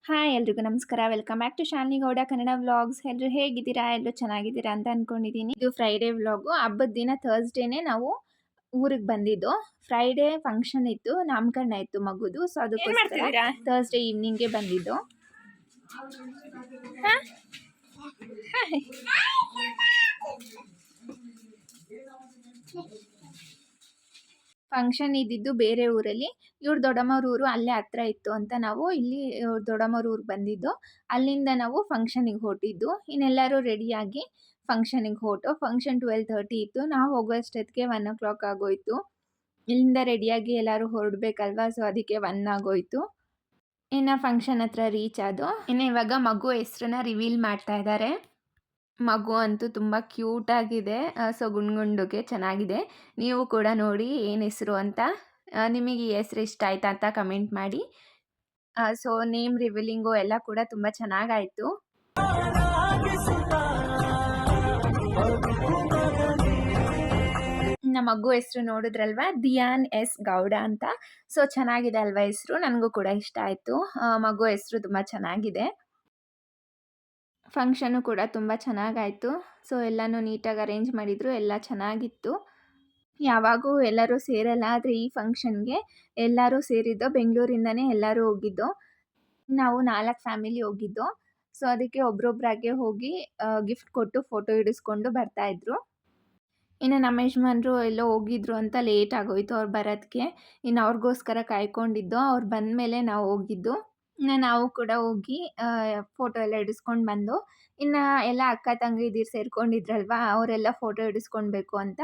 Hi ಎಲ್ರಿಗೂ ನಮಸ್ಕಾರ. Welcome back to Shalini Gowda Kannada vlogs. ಎಲ್ಲರೂ ಹೇಗಿದ್ದೀರಾ? ಎಲ್ಲರೂ ಚೆನ್ನಾಗಿದ್ದೀರಾ ಅಂತ ಅನ್ಕೊಂಡಿದ್ದೀನಿ. ಇದು ಫ್ರೈಡೇ ವ್ಲಾಗು. ಹಬ್ಬದ ದಿನ ಥರ್ಸ್ಡೇನೆ ನಾವು ಊರಿಗೆ ಬಂದಿದ್ದು. ಫ್ರೈಡೇ ಫಂಕ್ಷನ್ ಇತ್ತು, ನಾಮಕರಣ ಇತ್ತು ಮಗುದು. ಸೊ ಅದಕ್ಕೋಸ್ಕರ ಥರ್ಸ್ಡೇ ಈವ್ನಿಂಗ್ಗೆ ಬಂದಿದ್ದು. ಫಂಕ್ಷನ್ ಇದ್ದಿದ್ದು ಬೇರೆ ಊರಲ್ಲಿ. ಇವ್ರ ದೊಡ್ಡಮ್ಮವ್ರ ಊರು ಅಲ್ಲೇ ಹತ್ರ ಇತ್ತು ಅಂತ ನಾವು ಇಲ್ಲಿ ದೊಡ್ಡಮ್ಮವ್ರ ಊರಿಗೆ ಬಂದಿದ್ದು. ಅಲ್ಲಿಂದ ನಾವು ಫಂಕ್ಷನಿಗೆ ಹೊರಟಿದ್ದು. ಇನ್ನೆಲ್ಲರೂ ರೆಡಿಯಾಗಿ ಫಂಕ್ಷನಿಗೆ ಹೊರಟು. ಫಂಕ್ಷನ್ 12:30 ಇತ್ತು. ನಾವು ಹೋಗೋಷ್ಟೊತ್ತಿಗೆ 1 o'clock ಆಗೋಯ್ತು. ಇಲ್ಲಿಂದ ರೆಡಿಯಾಗಿ ಎಲ್ಲರೂ ಹೊರಡ್ಬೇಕಲ್ವಾ, ಸೊ ಅದಕ್ಕೆ 1 ಆಗೋಯ್ತು. ಇನ್ನು ಫಂಕ್ಷನ್ ಹತ್ರ ರೀಚ್ ಆದೋ. ಇನ್ನು ಇವಾಗ ಮಗು ಹೆಸ್ರನ್ನ ರಿವೀಲ್ ಮಾಡ್ತಾ ಇದ್ದಾರೆ. ಮಗು ಅಂತೂ ತುಂಬ ಕ್ಯೂಟಾಗಿದೆ. ಸೊ ಗುಂಡ್ಗೆ ಚೆನ್ನಾಗಿದೆ. ನೀವು ಕೂಡ ನೋಡಿ ಏನು ಹೆಸರು ಅಂತ. ನಿಮಗೆ ಈ ಹೆಸರು ಇಷ್ಟ ಆಯ್ತಾ ಅಂತ ಕಮೆಂಟ್ ಮಾಡಿ. ಸೊ ನೇಮ್ ರಿವೀಲಿಂಗು ಎಲ್ಲ ಕೂಡ ತುಂಬ ಚೆನ್ನಾಗಾಯಿತು. ನಮ್ಮ ಮಗು ಹೆಸರು ನೋಡಿದ್ರಲ್ವಾ, ದಿಯಾನ್ ಎಸ್ ಗೌಡ ಅಂತ. ಸೊ ಚೆನ್ನಾಗಿದೆ ಅಲ್ವಾ ಹೆಸರು? ನನಗೂ ಕೂಡ ಇಷ್ಟ ಆಯಿತು. ಮಗು ಹೆಸರು ತುಂಬ ಚೆನ್ನಾಗಿದೆ. ಫಂಕ್ಷನು ಕೂಡ ತುಂಬ ಚೆನ್ನಾಗಾಯಿತು. ಸೊ ಎಲ್ಲನೂ ನೀಟಾಗಿ ಅರೇಂಜ್ ಮಾಡಿದರು, ಎಲ್ಲ ಚೆನ್ನಾಗಿತ್ತು. ಯಾವಾಗೂ ಎಲ್ಲರೂ ಸೇರಲ್ಲ, ಆದರೆ ಈ ಫಂಕ್ಷನ್ಗೆ ಎಲ್ಲರೂ ಸೇರಿದ್ದು. ಬೆಂಗಳೂರಿಂದನೇ ಎಲ್ಲರೂ ಹೋಗಿದ್ದು. ನಾವು 4 ಫ್ಯಾಮಿಲಿ ಹೋಗಿದ್ದು. ಸೊ ಅದಕ್ಕೆ ಒಬ್ರೊಬ್ರಾಗೆ ಹೋಗಿ ಗಿಫ್ಟ್ ಕೊಟ್ಟು ಫೋಟೋ ಹಿಡಿಸ್ಕೊಂಡು ಬರ್ತಾಯಿದ್ರು. ಇನ್ನು ನಮ್ಮ ಯಜಮಾನ್ರು ಎಲ್ಲೋ ಹೋಗಿದ್ರು ಅಂತ ಲೇಟ್ ಆಗೋಯಿತು ಅವ್ರು ಬರೋದಕ್ಕೆ. ಇನ್ನು ಅವ್ರಿಗೋಸ್ಕರ ಕಾಯ್ಕೊಂಡಿದ್ದು. ಅವ್ರು ಬಂದಮೇಲೆ ನಾವು ಹೋಗಿದ್ದು. ನಾವು ಕೂಡ ಹೋಗಿ ಫೋಟೋ ಎಲ್ಲ ಹಿಡಿಸ್ಕೊಂಡು ಬಂದು. ಇನ್ನು ಎಲ್ಲ ಅಕ್ಕ ತಂಗಿದಿರು ಸೇರ್ಕೊಂಡಿದ್ರಲ್ವಾ, ಅವರೆಲ್ಲ ಫೋಟೋ ಹಿಡಿಸ್ಕೊಳ್ಬೇಕು ಅಂತ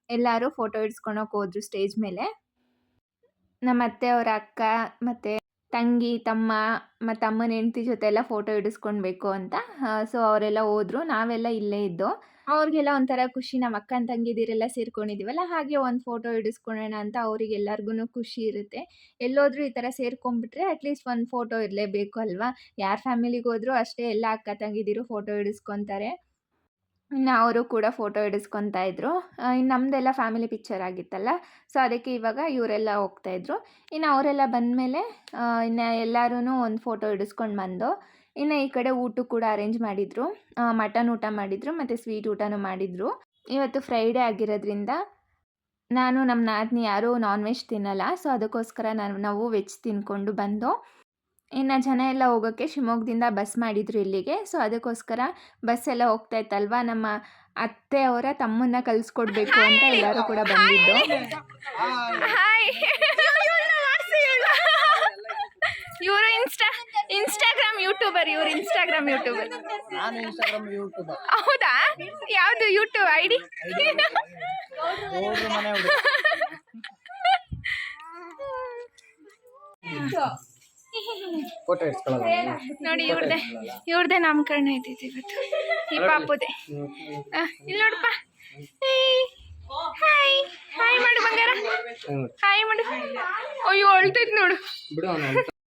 ಎಲ್ಲರೂ ಫೋಟೋ ಹಿಡಿಸ್ಕೊಳಕ್ಕೆ ಹೋದ್ರು ಸ್ಟೇಜ್ ಮೇಲೆ. ನಮ್ಮ ಅತ್ತೆಯವರ ಅಕ್ಕ ಮತ್ತು ತಂಗಿ, ತಮ್ಮ ಮತ್ತು ಅಮ್ಮನ ಹೆಂಡತಿ ಜೊತೆ ಎಲ್ಲ ಫೋಟೋ ಹಿಡಿಸ್ಕೊಳ್ಬೇಕು ಅಂತ. ಸೊ ಅವರೆಲ್ಲ ಹೋದ್ರು. ನಾವೆಲ್ಲ ಇಲ್ಲೇ ಇದ್ದೋ. ಅವ್ರಿಗೆಲ್ಲ ಒಂಥರ ಖುಷಿ, ನಮ್ಮ ಅಕ್ಕನ ತಂಗಿದಿರೆಲ್ಲ ಸೇರ್ಕೊಂಡಿದ್ದೀವಲ್ಲ, ಹಾಗೆ ಒಂದು ಫೋಟೋ ಹಿಡಿಸ್ಕೊಳ್ಳೋಣ ಅಂತ ಅವ್ರಿಗೆಲ್ಲರಿಗೂ ಖುಷಿ ಇರುತ್ತೆ. ಎಲ್ಲೋದ್ರೂ ಈ ಥರ ಸೇರ್ಕೊಂಡ್ಬಿಟ್ರೆ ಅಟ್ಲೀಸ್ಟ್ ಒಂದು ಫೋಟೋ ಇರಲೇಬೇಕು ಅಲ್ವಾ? ಯಾರ ಫ್ಯಾಮಿಲಿಗೆ ಹೋದ್ರೂ ಅಷ್ಟೇ, ಎಲ್ಲ ಅಕ್ಕ ತಂಗಿದಿರು ಫೋಟೋ ಹಿಡಿಸ್ಕೊತಾರೆ. ಇನ್ನು ಅವರು ಕೂಡ ಫೋಟೋ ಹಿಡಿಸ್ಕೊತಾ ಇದ್ರು. ಇನ್ನು ನಮ್ಮದೆಲ್ಲ ಫ್ಯಾಮಿಲಿ ಪಿಕ್ಚರ್ ಆಗಿತ್ತಲ್ಲ, ಸೊ ಅದಕ್ಕೆ ಇವಾಗ ಇವರೆಲ್ಲ ಹೋಗ್ತಾಯಿದ್ರು. ಇನ್ನು ಅವರೆಲ್ಲ ಬಂದಮೇಲೆ ಇನ್ನು ಎಲ್ಲರೂ ಒಂದು ಫೋಟೋ ಹಿಡಿಸ್ಕೊಂಡು ಬಂದು. ಇನ್ನು ಈ ಕಡೆ ಊಟ ಕೂಡ ಅರೇಂಜ್ ಮಾಡಿದರು. ಮಟನ್ ಊಟ ಮಾಡಿದರು ಮತ್ತು ಸ್ವೀಟ್ ಊಟನೂ ಮಾಡಿದರು. ಇವತ್ತು ಫ್ರೈಡೇ ಆಗಿರೋದ್ರಿಂದ ನಾನು ನಮ್ಮ ನಾದಿನಿ ಯಾರೂ ನಾನ್ ವೆಜ್ ತಿನ್ನಲ್ಲ. ಸೊ ಅದಕ್ಕೋಸ್ಕರ ನಾವು ವೆಜ್ ತಿಂದ್ಕೊಂಡು ಬಂದು. ಇನ್ನು ಜನ ಎಲ್ಲ ಹೋಗೋಕ್ಕೆ ಶಿವಮೊಗ್ಗದಿಂದ ಬಸ್ ಮಾಡಿದರು ಇಲ್ಲಿಗೆ. ಸೊ ಅದಕ್ಕೋಸ್ಕರ ಬಸ್ ಎಲ್ಲ ಹೋಗ್ತಾ ಇತ್ತಲ್ವ, ನಮ್ಮ ಅತ್ತೆಯವರ ತಮ್ಮನ್ನ ಕಳಿಸ್ಕೊಡ್ಬೇಕು ಅಂತ ಎಲ್ಲರೂ ಕೂಡ ಬಂದಿದ್ದು. ಇವರು ಇನ್ಸ್ಟಾಗ್ರಾಮ್ ಯೂಟ್ಯೂಬರ್. ಹೌದಾ? ಯಾವುದು ಯೂಟ್ಯೂಬ್ ಐಡಿ? ನೋಡಿ, ಇವ್ರದೇ ನಾಮಕರಣ ಇದ್ದಿದ್ದು ಇವತ್ತು, ಈ ಪಾಪುದೆ. ಇಲ್ಲಿ ನೋಡಪ್ಪ. ಹಾಯ್ ಹಾಯ್ ಮಾಡು ಬಂಗಾರ, ಹಾಯ್ ಮಾಡು. ಅಯ್ಯೋ ಅಳ್ತೈತೆ ನೋಡು.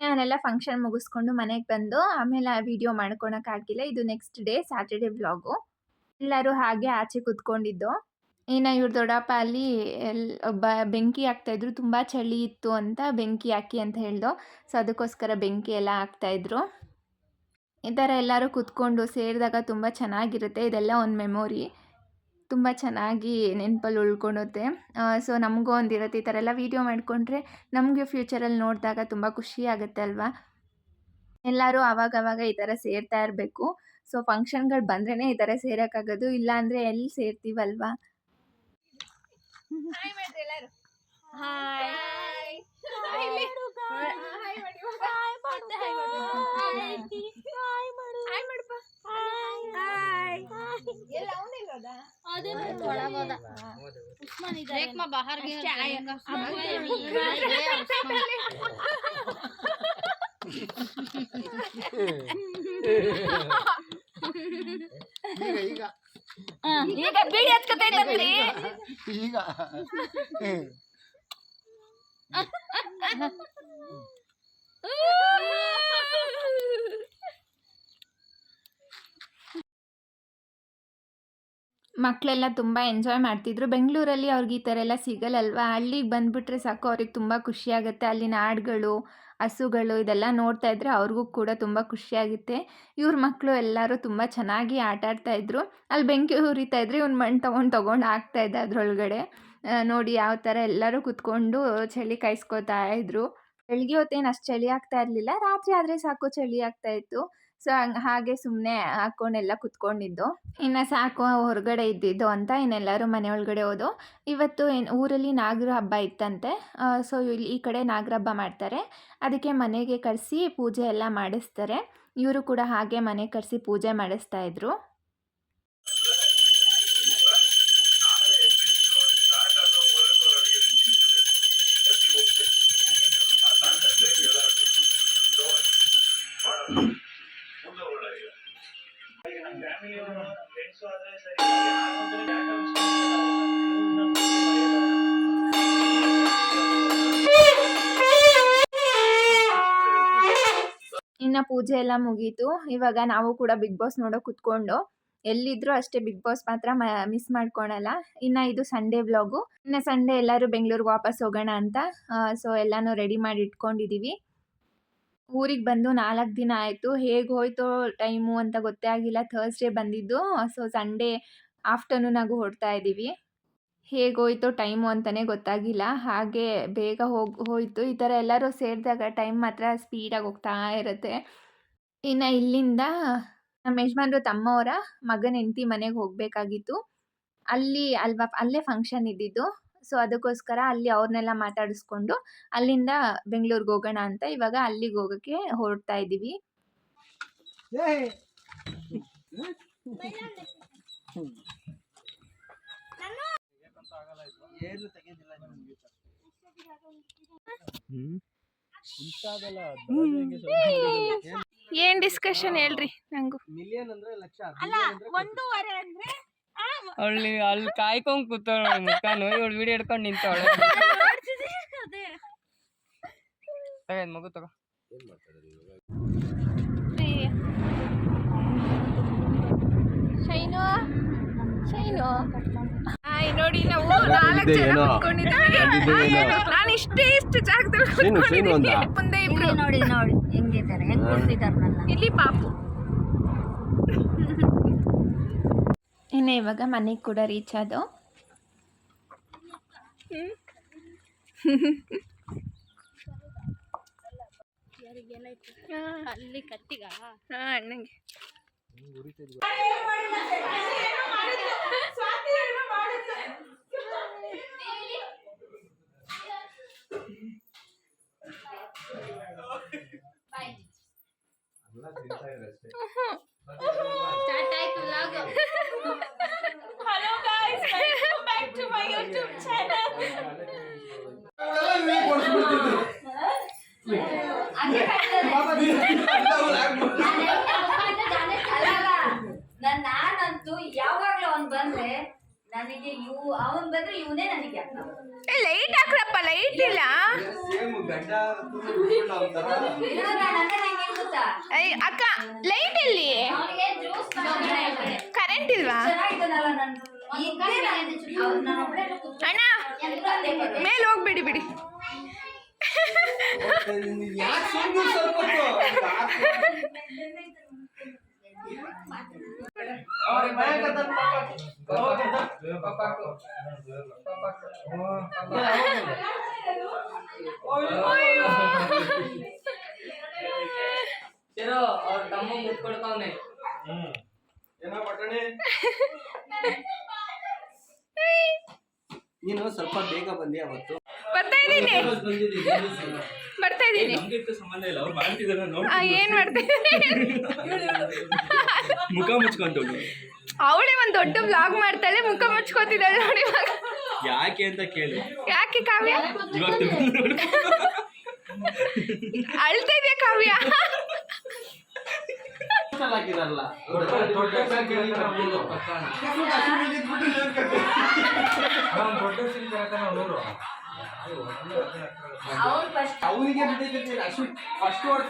ನಾನೆಲ್ಲ ಫಂಕ್ಷನ್ ಮುಗಿಸ್ಕೊಂಡು ಮನೆಗೆ ಬಂದು ಆಮೇಲೆ ವಿಡಿಯೋ ಮಾಡ್ಕೊಳಕ್ಕಾಗಿಲ್ಲ. ಇದು ನೆಕ್ಸ್ಟ್ ಡೇ ಸ್ಯಾಟರ್ಡೇ ವ್ಲಾಗು. ಎಲ್ಲರೂ ಹಾಗೆ ಆಚೆ ಕೂತ್ಕೊಂಡಿದ್ದು. ಇನ್ನು ಇವ್ರ ದೊಡ್ಡಪ್ಪ ಅಲ್ಲಿ ಬೆಂಕಿ ಹಾಕ್ತಾಯಿದ್ರು. ತುಂಬ ಚಳಿ ಇತ್ತು ಅಂತ ಬೆಂಕಿ ಹಾಕಿ ಅಂತ ಹೇಳ್ದು. ಸೊ ಅದಕ್ಕೋಸ್ಕರ ಬೆಂಕಿ ಎಲ್ಲ ಹಾಕ್ತಾಯಿದ್ರು. ಈ ಥರ ಎಲ್ಲರೂ ಕೂತ್ಕೊಂಡು ಸೇರಿದಾಗ ತುಂಬ ಚೆನ್ನಾಗಿರುತ್ತೆ. ಇದೆಲ್ಲ ಒಂದು ಮೆಮೊರಿ, ತುಂಬ ಚೆನ್ನಾಗಿ ನೆನಪಲ್ಲಿ ಉಳ್ಕೊಳುತ್ತೆ. ಸೊ ನಮಗೂ ಒಂದಿರುತ್ತೆ ಈ ಥರ ಎಲ್ಲ ವೀಡಿಯೋ ಮಾಡಿಕೊಂಡ್ರೆ. ನಮಗೆ ಫ್ಯೂಚರಲ್ಲಿ ನೋಡಿದಾಗ ತುಂಬ ಖುಷಿ ಆಗುತ್ತೆ ಅಲ್ವಾ? ಎಲ್ಲರೂ ಆವಾಗವಾಗ ಈ ಥರ ಸೇರ್ತಾ ಇರಬೇಕು. ಸೊ ಫಂಕ್ಷನ್ಗಳು ಬಂದ್ರೇ ಈ ಥರ ಸೇರೋಕ್ಕಾಗೋದು, ಇಲ್ಲಾಂದರೆ ಎಲ್ಲಿ ಸೇರ್ತೀವಲ್ವಾ? ಹಾಯ್ ಮಾಡ್ರಿ ಎಲ್ಲರೂ. ಹಾಯ್ ಈಗ ಬೀಡಿ ಹಚ್ಕೊತೈತಂತ್ರಿ. ಈಗ ಮಕ್ಕಳೆಲ್ಲ ತುಂಬ ಎಂಜಾಯ್ ಮಾಡ್ತಿದ್ರು. ಬೆಂಗಳೂರಲ್ಲಿ ಅವ್ರಿಗೆ ಈ ಥರ ಎಲ್ಲ ಸಿಗಲ್ಲಲ್ವ. ಹಳ್ಳಿಗೆ ಬಂದುಬಿಟ್ರೆ ಸಾಕು, ಅವ್ರಿಗೆ ತುಂಬ ಖುಷಿಯಾಗುತ್ತೆ. ಅಲ್ಲಿನ ಹಾಡುಗಳು, ಹಸುಗಳು ಇದೆಲ್ಲ ನೋಡ್ತಾ ಇದ್ರೆ ಅವ್ರಿಗೂ ಕೂಡ ತುಂಬ ಖುಷಿಯಾಗುತ್ತೆ. ಇವ್ರ ಮಕ್ಕಳು ಎಲ್ಲರೂ ತುಂಬ ಚೆನ್ನಾಗಿ ಆಟ ಆಡ್ತಾಯಿದ್ರು. ಅಲ್ಲಿ ಬೆಂಕಿ ಉರಿತಾ ಇದ್ರೆ ಇವ್ನು ಮಣ್ಣು ತೊಗೊಂಡು ಹಾಕ್ತಾಯಿದ್ದ ಅದರೊಳಗಡೆ. ನೋಡಿ ಯಾವ ಥರ ಎಲ್ಲರೂ ಕುತ್ಕೊಂಡು ಚಳಿ ಕಾಯಿಸ್ಕೊತಾ ಇದ್ರು. ಬೆಳಗ್ಗೆ ಹೊತ್ತೇನು ಅಷ್ಟು ಚಳಿ ಆಗ್ತಾ ಇರಲಿಲ್ಲ, ರಾತ್ರಿ ಆದರೆ ಸಾಕು ಚಳಿ ಆಗ್ತಾ ಇತ್ತು. ಸೊ ಹಾಗೆ ಸುಮ್ಮನೆ ಹಾಕ್ಕೊಂಡೆಲ್ಲ ಕುತ್ಕೊಂಡಿದ್ದು. ಇನ್ನು ಸಾಕು ಹೊರಗಡೆ ಇದ್ದಿದ್ದು ಅಂತ ಇನ್ನೆಲ್ಲರೂ ಮನೆ ಒಳಗಡೆ ಹೋದು. ಇವತ್ತು ಊರಲ್ಲಿ ನಾಗರ ಹಬ್ಬ ಇತ್ತಂತೆ. ಸೊ ಇಲ್ಲಿ ಈ ಕಡೆ ನಾಗರ ಹಬ್ಬ ಮಾಡ್ತಾರೆ. ಅದಕ್ಕೆ ಮನೆಗೆ ಕರೆಸಿ ಪೂಜೆ ಎಲ್ಲ ಮಾಡಿಸ್ತಾರೆ. ಇವರು ಕೂಡ ಹಾಗೆ ಮನೆ ಕರೆಸಿ ಪೂಜೆ ಮಾಡಿಸ್ತಾ ಇದ್ರು. ಇನ್ನು ಪೂಜೆ ಎಲ್ಲ ಮುಗೀತು. ಇವಾಗ ನಾವು ಕೂಡ ಬಿಗ್ ಬಾಸ್ ನೋಡೋ ಕುತ್ಕೊಂಡು ಎಲ್ಲಿದ್ರು ಅಷ್ಟೇ ಬಿಗ್ ಬಾಸ್ ಮಾತ್ರ ಮಿಸ್ ಮಾಡ್ಕೊಳಲ್ಲ. ಇನ್ನು ಇದು ಸಂಡೇ ವ್ಲಾಗು. ಇನ್ನು ಸಂಡೇ ಎಲ್ಲರೂ ಬೆಂಗಳೂರಿಗೆ ವಾಪಸ್ ಹೋಗೋಣ ಅಂತ ಸೊ ಎಲ್ಲನೂ ರೆಡಿ ಮಾಡಿ ಇಟ್ಕೊಂಡಿದ್ದೀವಿ. ಊರಿಗೆ ಬಂದು 4 ದಿನ ಆಯಿತು. ಹೇಗೆ ಹೋಯ್ತೋ ಟೈಮು ಅಂತ ಗೊತ್ತೇ ಆಗಿಲ್ಲ. ಥರ್ಸ್ಡೇ ಬಂದಿದ್ದು. ಸೊ ಸಂಡೇ ಆಫ್ಟರ್ನೂನಾಗೂ ಹೊರಡ್ತಾ ಇದ್ದೀವಿ. ಹೇಗೆ ಹೋಯ್ತೋ ಟೈಮು ಅಂತಲೇ ಗೊತ್ತಾಗಿಲ್ಲ. ಹಾಗೆ ಬೇಗ ಹೋಯಿತು. ಈ ಥರ ಎಲ್ಲರೂ ಸೇರಿದಾಗ ಟೈಮ್ ಮಾತ್ರ ಸ್ಪೀಡಾಗಿ ಹೋಗ್ತಾ ಇರುತ್ತೆ. ಇನ್ನು ಇಲ್ಲಿಂದ ನಮ್ಮ ಯಜಮಾನ್ರು ತಮ್ಮವರ ಮಗನ ಹೆಂಡತಿ ಮನೆಗೆ ಹೋಗಬೇಕಾಗಿತ್ತು. ಅಲ್ಲೇ ಫಂಕ್ಷನ್ ಇದ್ದಿದ್ದು. ಸೊ ಅದಕ್ಕೋಸ್ಕರ ಅಲ್ಲಿ ಅವ್ರನ್ನೆಲ್ಲ ಮಾತಾಡಿಸ್ಕೊಂಡು ಅಲ್ಲಿಂದ ಬೆಂಗಳೂರಿಗೆ ಹೋಗೋಣ ಅಂತ ಇವಾಗ ಅಲ್ಲಿಗೆ ಹೋಗೋಕ್ಕೆ ಹೊರಡ್ತಾ ಇದ್ದೀವಿ. ಏನ್ ಡಿಸ್ಕಷನ್ ಹೇಳ್ರಿ ನಂಗು. ಮಿಲಿಯನ್ ಅಂದ್ರೆ ಲಕ್ಷ, ಅಲ್ಲಿ ಕಾಯ್ಕೊಂಡ್ ಕೂತವಳ ಮುಖಾನು ಇವಳು ವಿಡಿಯೋ ಹಿಡ್ಕೊಂಡು ನಿಂತವಳೆ. ಮಗು ತಗೋ. ಶೈನು ನೋಡಿ ನಾವು 4 ಜನ ಕುತ್ಕೊಂಡಿದ್ದೀವಿ. ನಾನು ಇಷ್ಟು ಜಾಗದಲ್ಲಿ ಕುತ್ಕೊಂಡಿದ್ದೀನಿ. ಮುಂದೆ ಇಬ್ರು ನೋಡಿ ಹೆಂಗಿದ್ದಾರೆ, ಹೆಂಗ್ ಕೂತಿದ್ದಾರೆ. ಇಲ್ಲಿ ಪಾಪು. ಇನ್ನು ಇವಾಗ ಮನೆಗೆ ಕೂಡ ರೀಚ್ ಆದವು. ಅಲ್ಲಿ ಕತ್ತಿಗ ಅಣ್ಣಂಗೆ Hello guys, welcome back to my YouTube channel. ನಾನಂತೂ ಯಾವಾಗ್ಲೂ ಅವ್ನ್ ಬಂದ್ರೆ ನನಗೆ ಅವನ್ ಬಂದ್ರೆ ಇವನೇ ನನಗೆ ಲೈಟ್ ಹಾಕ್ರಪ್ಪ. ಲೈಟ್ ಇಲ್ಲ ಅಕ್ಕ. ಲೈಟ್ ಎಲ್ಲಿ? ಕರೆಂಟ್ ಇಲ್ವಾ ಅಣ್ಣ? ಮೇಲೆ ಹೋಗ್ಬಿಡಿ ಬಿಡಿ. ಅವ್ರ ತಮ್ಮ ಮುಟ್ಕೊಡ್ತಾವನೆ. ನೀನು ಸ್ವಲ್ಪ ಬೇಗ ಬಂದಿ ಅವತ್ತು. ಬರ್ತಾ ಇದ್ದೀನಿ. ಏನ್ ಮಾಡ್ತಿದ್ದೀನಿ? ಮುಖ ಮುಚ್ಕೊಂತ ಅವಳೇ ಒಂದ್ ದೊಡ್ಡ ವ್ಲಾಗ್ ಮಾಡ್ತಾಳೆ, ಮುಖ ಮುಚ್ಕೋತಿದ್ದಾಳೆ ನೋಡಿ. ಯಾಕೆ ಅಂತ ಕೇಳಿ. ಯಾಕೆ ಕಾವ್ಯ ಅಳ್ತಾ ಇದೆಯಾ ಕಾವ್ಯ? ಅವನಿಗೆ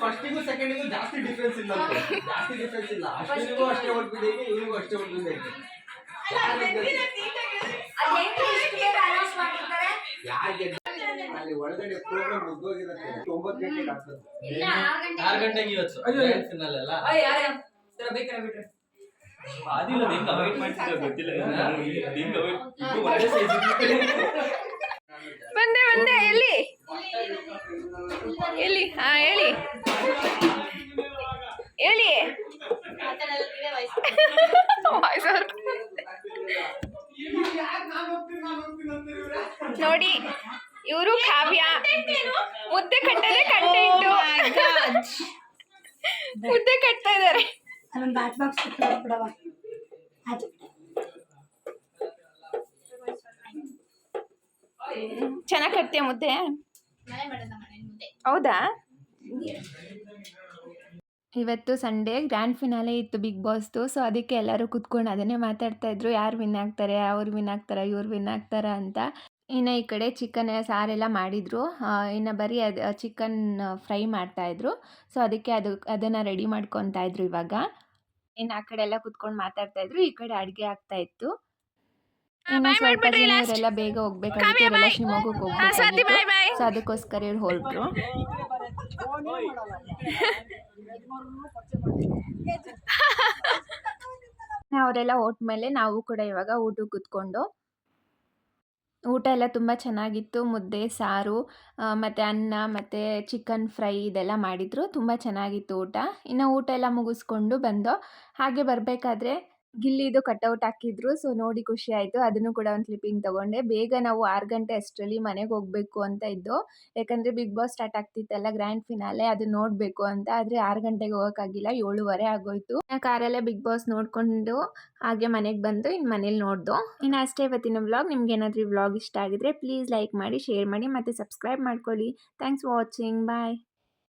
ಫಸ್ಟಿಗೂ ಸೆಕೆಂಡಿಗೂ ಜಾಸ್ತಿ ಡಿಫ್ರೆನ್ಸ್ ಇಲ್ಲ. ಅಷ್ಟನಿಗೂ ಅಷ್ಟೇ ಹೊಡ್ಬಿಟ್ಟಿಗೆ, ಇವನಿಗೂ ಅಷ್ಟೇ ಹೊಡ್ಬಿಟ್ಟಿಗೆ. ಯಾರಿಗೆ ಅಲ್ಲಿ ಒಳಗಡೆ ಪ್ರೋಗ್ರಾಮ್ ಮುಗ್ದೋಗಿರುತ್ತೆ 9 ಗಂಟೆಗೆ ಆಗ್ತದೆ. ಇಲ್ಲ 6 ಗಂಟೆಗೆ ಇವತ್ತು ಫಿನಾಲ್ ಅಲ್ಲ ಅದಿಲ್ಲ ಹೆಂಗ್ ಅವಾಯ್ಡ್ ಮಾಡ್ತಿದ್ದ ಗೊತ್ತಿಲ್ಲ ಹೆಂಗ್ ಅವಾಯ್ಡ್ ಇದು ಒಳ್ಳೆ ಸೈಜ್ ಬಂದೆ ಎಲ್ಲಿ ಹಾ ಹೇಳಿ ನೋಡಿ ಇವರು ಕಾವ್ಯ ಮುದ್ದೆ ಕಟ್ಟದೆ ಕಂಟೆಂಟು ಮುದ್ದೆ ಕಟ್ತಾ ಇದ್ದಾರೆ. ಚೆನ್ನಾಗಿ ಕಟ್ತೀಯ ಮುದ್ದೆ? ಹೌದಾ? ಇವತ್ತು ಸಂಡೇ ಗ್ರ್ಯಾಂಡ್ ಫಿನಾಲೆ ಇತ್ತು ಬಿಗ್ ಬಾಸ್ದು. ಸೊ ಅದಕ್ಕೆ ಎಲ್ಲರೂ ಕುತ್ಕೊಂಡು ಅದನ್ನೇ ಮಾತಾಡ್ತಾ ಇದ್ರು, ಯಾರು ವಿನ್ ಆಗ್ತಾರೆ, ಅವ್ರು ವಿನ್ ಆಗ್ತಾರ, ಇವ್ರು ವಿನ್ ಆಗ್ತಾರ ಅಂತ. ಇನ್ನು ಈ ಕಡೆ ಚಿಕನ್ ಸಾರೆಲ್ಲ ಮಾಡಿದರು. ಇನ್ನು ಬರೀ ಅದು ಚಿಕನ್ ಫ್ರೈ ಮಾಡ್ತಾಯಿದ್ರು. ಸೊ ಅದಕ್ಕೆ ಅದನ್ನು ರೆಡಿ ಮಾಡ್ಕೊತಾ ಇದ್ರು ಇವಾಗ. ಇನ್ನು ಆ ಕಡೆ ಎಲ್ಲ ಕುತ್ಕೊಂಡು ಮಾತಾಡ್ತಾ ಇದ್ರು, ಈ ಕಡೆ ಅಡುಗೆ ಆಗ್ತಾ ಇತ್ತು. ಇನ್ನು ಸ್ವಲ್ಪ ಜನ ಇವರೆಲ್ಲ ಬೇಗ ಹೋಗ್ಬೇಕಾಗಿತ್ತು, ಇವರೆಲ್ಲ ಶಿವಮೊಗ್ಗಕ್ಕೆ ಹೋಗ್ಬೇಕಾಗಿತ್ತು. ಸೊ ಅದಕ್ಕೋಸ್ಕರ ಇವ್ರು ಹೊರಟ್ರು. ಅವರೆಲ್ಲ ಹೋದ್ಮೇಲೆ ನಾವು ಕೂಡ ಇವಾಗ ಊಟಕ್ಕೆ ಕುತ್ಕೊಂಡು, ಊಟ ಎಲ್ಲ ತುಂಬ ಚೆನ್ನಾಗಿತ್ತು. ಮುದ್ದೆ, ಸಾರು ಮತ್ತು ಅನ್ನ ಮತ್ತು ಚಿಕನ್ ಫ್ರೈ ಇದೆಲ್ಲ ಮಾಡಿದರು. ತುಂಬ ಚೆನ್ನಾಗಿತ್ತು ಊಟ. ಇನ್ನು ಊಟ ಎಲ್ಲ ಮುಗಿಸ್ಕೊಂಡು ಬಂದೋ. ಹಾಗೆ ಬರಬೇಕಾದ್ರೆ ಗಿಲ್ಲಿದು ಕಟೌಟ್ ಹಾಕಿದ್ರು. ಸೊ ನೋಡಿ ಖುಷಿ ಆಯಿತು. ಅದನ್ನು ಕೂಡ ಒಂದು ಕ್ಲಿಪ್ಪಿಂಗ್ ತೊಗೊಂಡೆ. ಬೇಗ ನಾವು 6 ಗಂಟೆ ಅಷ್ಟರಲ್ಲಿ ಮನೆಗೆ ಹೋಗಬೇಕು ಅಂತ ಇದ್ದು, ಯಾಕಂದರೆ ಬಿಗ್ ಬಾಸ್ ಸ್ಟಾರ್ಟ್ ಆಗ್ತಿತ್ತಲ್ಲ ಗ್ರ್ಯಾಂಡ್ ಫಿನಾಲೆ, ಅದು ನೋಡಬೇಕು ಅಂತ. ಆದರೆ 6 ಗಂಟೆಗೆ ಹೋಗೋಕ್ಕಾಗಿಲ್ಲ, 7:15 ಆಗೋಯ್ತು. ಕಾರಲ್ಲೇ ಬಿಗ್ ಬಾಸ್ ನೋಡಿಕೊಂಡು ಹಾಗೆ ಮನೆಗೆ ಬಂದು ಇನ್ನು ಮನೇಲಿ ನೋಡ್ದು. ಇನ್ನು ಅಷ್ಟೇ ಇವತ್ತಿನ ವ್ಲಾಗ್. ನಿಮ್ಗೆ ಏನಾದರೂ ಈ ವ್ಲಾಗ್ ಇಷ್ಟ ಆಗಿದ್ರೆ ಪ್ಲೀಸ್ ಲೈಕ್ ಮಾಡಿ, ಶೇರ್ ಮಾಡಿ ಮತ್ತು ಸಬ್ಸ್ಕ್ರೈಬ್ ಮಾಡ್ಕೊಳ್ಳಿ. Thanks for watching. ಬಾಯ್.